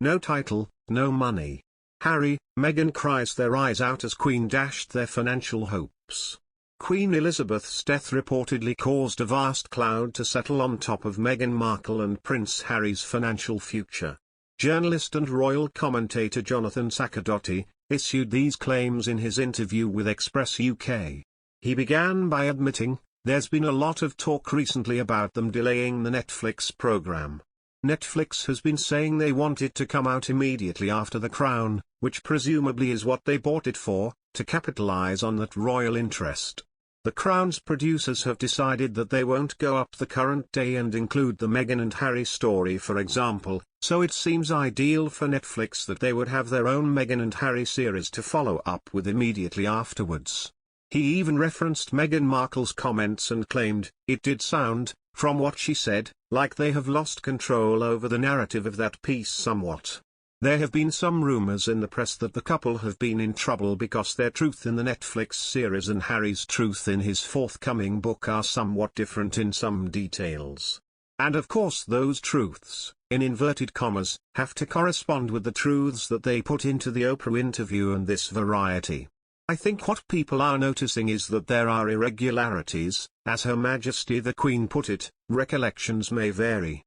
No title, no money. Harry, Meghan cries their eyes out as Queen dashed their financial hopes. Queen Elizabeth's death reportedly caused a vast cloud to settle on top of Meghan Markle and Prince Harry's financial future. Journalist and royal commentator Jonathan Saccardotti issued these claims in his interview with Express UK. He began by admitting, "There's been a lot of talk recently about them delaying the Netflix program. Netflix has been saying they want it to come out immediately after The Crown, which presumably is what they bought it for, to capitalize on that royal interest. The Crown's producers have decided that they won't go up the current day and include the Meghan and Harry story, for example, so it seems ideal for Netflix that they would have their own Meghan and Harry series to follow up with immediately afterwards." He even referenced Meghan Markle's comments and claimed, "It did sound, from what she said, like they have lost control over the narrative of that piece somewhat. There have been some rumors in the press that the couple have been in trouble because their truth in the Netflix series and Harry's truth in his forthcoming book are somewhat different in some details. And of course those truths, in inverted commas, have to correspond with the truths that they put into the Oprah interview and this Variety. I think what people are noticing is that there are irregularities, as Her Majesty the Queen put it, recollections may vary.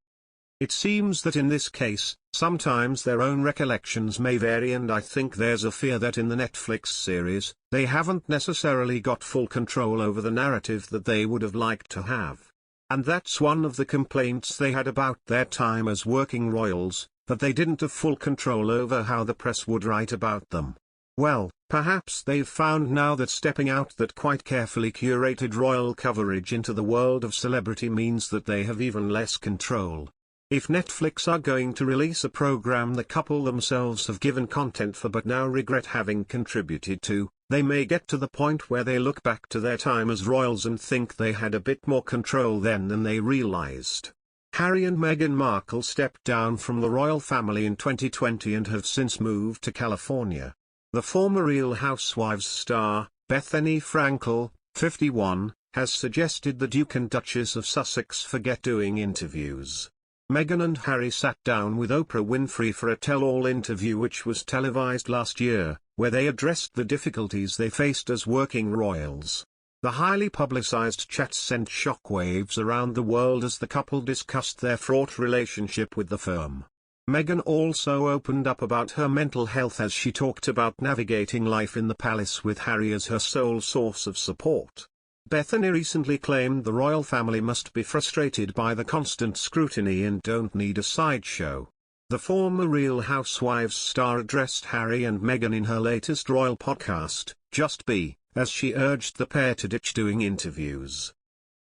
It seems that in this case, sometimes their own recollections may vary, and I think there's a fear that in the Netflix series, they haven't necessarily got full control over the narrative that they would have liked to have. And that's one of the complaints they had about their time as working royals, that they didn't have full control over how the press would write about them. Well, perhaps they've found now that stepping out that quite carefully curated royal coverage into the world of celebrity means that they have even less control. If Netflix are going to release a program the couple themselves have given content for but now regret having contributed to, they may get to the point where they look back to their time as royals and think they had a bit more control then than they realized. Harry and Meghan Markle stepped down from the royal family in 2020 and have since moved to California. The former Real Housewives star, Bethany Frankel, 51, has suggested the Duke and Duchess of Sussex forget doing interviews. Meghan and Harry sat down with Oprah Winfrey for a tell-all interview which was televised last year, where they addressed the difficulties they faced as working royals. The highly publicized chat sent shockwaves around the world as the couple discussed their fraught relationship with the firm. Meghan also opened up about her mental health as she talked about navigating life in the palace with Harry as her sole source of support. Bethany recently claimed the royal family must be frustrated by the constant scrutiny and don't need a sideshow. The former Real Housewives star addressed Harry and Meghan in her latest royal podcast, Just Be, as she urged the pair to ditch doing interviews.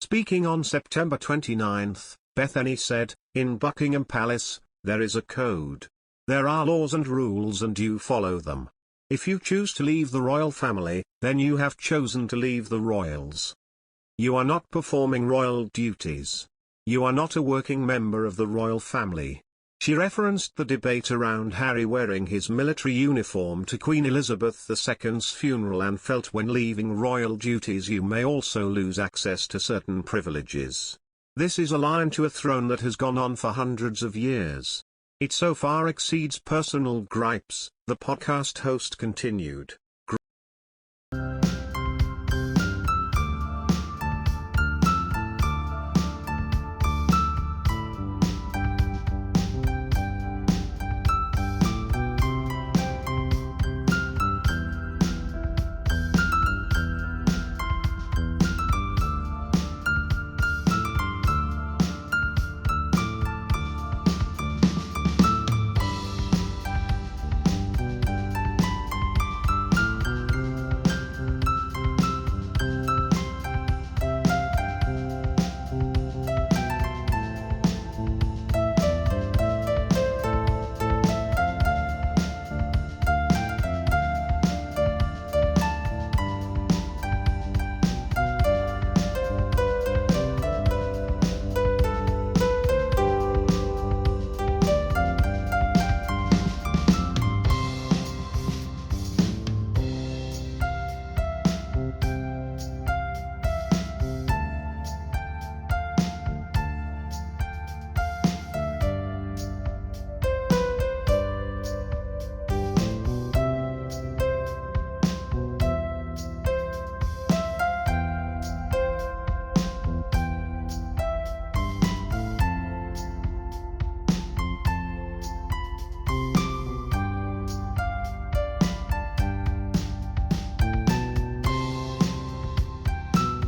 Speaking on September 29, Bethany said, "In Buckingham Palace, there is a code. There are laws and rules and you follow them. If you choose to leave the royal family, then you have chosen to leave the royals. You are not performing royal duties. You are not a working member of the royal family." She referenced the debate around Harry wearing his military uniform to Queen Elizabeth II's funeral and felt when leaving royal duties you may also lose access to certain privileges. This is a line to a throne that has gone on for hundreds of years. It so far exceeds personal gripes, the podcast host continued.